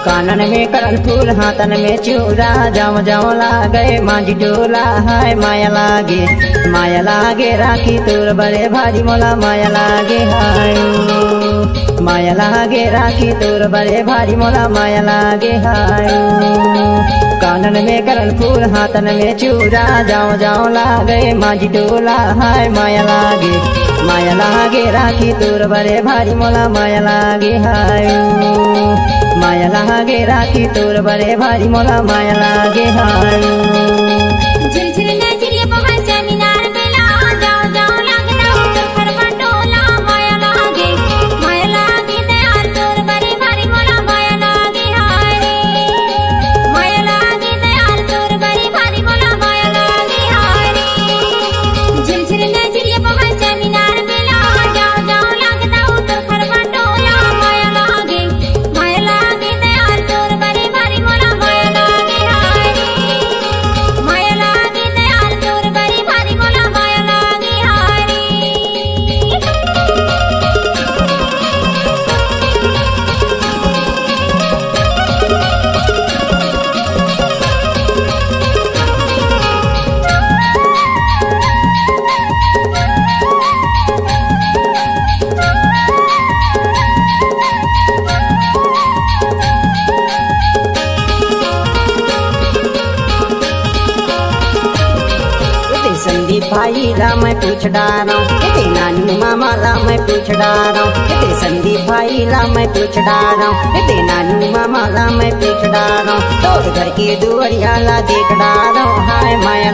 कानन में करल फूल हाथन में चूड़ा जाम जाम लागे मांझी डोला हाय माया लागे राखी तोर बड़े भारी मोला माया लागे हाय माया लागे राखी तोर बड़े भारी मोला माया लागे हाय कानन में करल फूल हाथन में चूड़ा जाओ जाओ लागे मांझी डोला हाय माया लागे राखी तोर बड़े भारी मोला माया लागे हाय माया लागे राखी तोर बड़े भारी मोला माया लागे हाय झिरझिर नजरिए बहर से मीनार बेला जाओ जाओ लगना उतर खरबा टोला माया लागे दयाल तोर बड़े भारी मोला माया लागे हाय रे माया लागे दयाल तोर बड़े भारी मोला माया लागे हाय रे झिरझिर नजरिए बहर से मीनार बेला जाओ जाओ लगना उतर खरबा टोला माया लागे दयाल तोर बड़े भारी मोला माया लागे हाय रे माया लागे दयाल तोर बड़े भारी मोला माया लागे हाय रे संदीप भाई ला मैं पूछ डारा ते नानी मामा ला मैं पूछ डारा ते संदीप भाई ला मैं पूछ डारा ते नानी मामा ला मैं पूछ डारा तोर घर के दुआरिया ला देख डारा हाय माया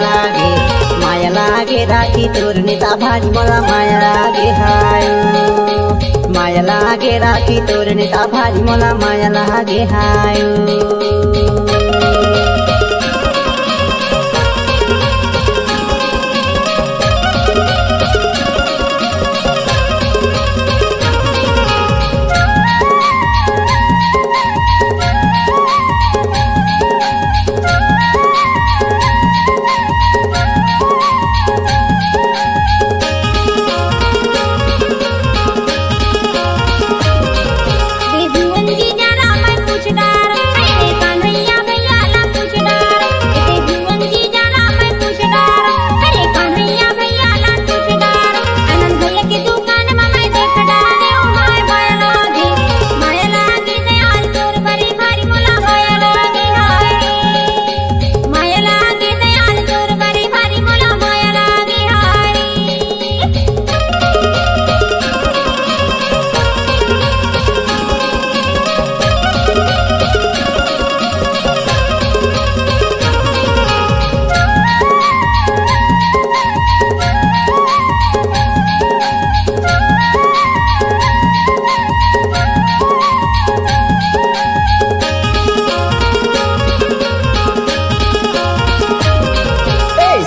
लागे राखी तोर नेता भारी मोला माया लागे हाय माया लागे राखी तोर नेता भारी मोला माया लागे हाय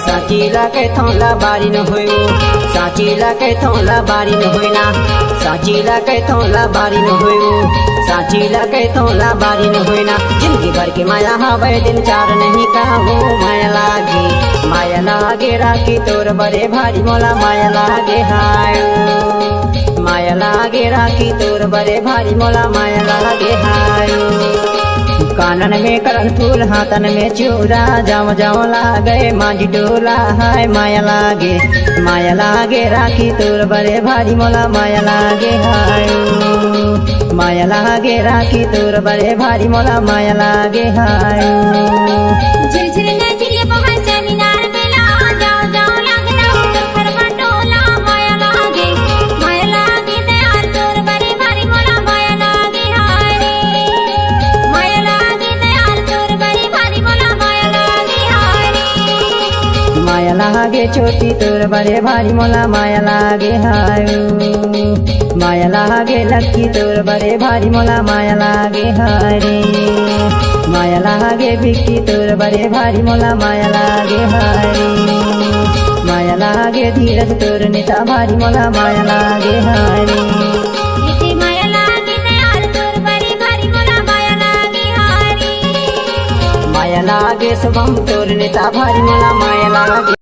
साचीला कैथोला बारी न होयो साचीला कैथोला बारी न होइना साचीला कैथोला बारी न होयो साचीला कैथोला बारी न होइना जिंदगी भर के माया हवे दिन चार नहीं काहो माया लागे राखी तोर बड़े भारी मोला माया लागे हाय माया लागे राखी तोर बड़े भारी मोला माया लागे हाय कानन में करल फूल हाथन में चूड़ा जाम जाम लागे मांझी डोला हाय माया लागे राखी तोर बड़े भारी मोला माया लागे हाय माया लागे राखी तोर बड़े भारी मोला माया लागे हाय झिरझिर नजरिए बहर से मीनार बेला जाओ जाओ लगना उतर खरबा टोला माया लागे दयाल तोर बड़े भारी मोला माया लागे हाय रे माया लागे दयाल तोर बड़े भारी मोला माया लागे हाय रे माया लागे छोटी तोर बड़े भारी मोला माया लागे हाय माया लागे लक्की तोर बड़े भारी मोला माया लागे हाय रे माया लागे बिक्की तोर बड़े भारी मोला माया लागे हाय माया लागे धीरज तोर नेता भारी मोला माया लागे हाय इते माया लागे दयाल तोर बड़े भारी मोला माया लागे हाय रे माया लागे शुभम तोर नेता भारी मोला माया लागे।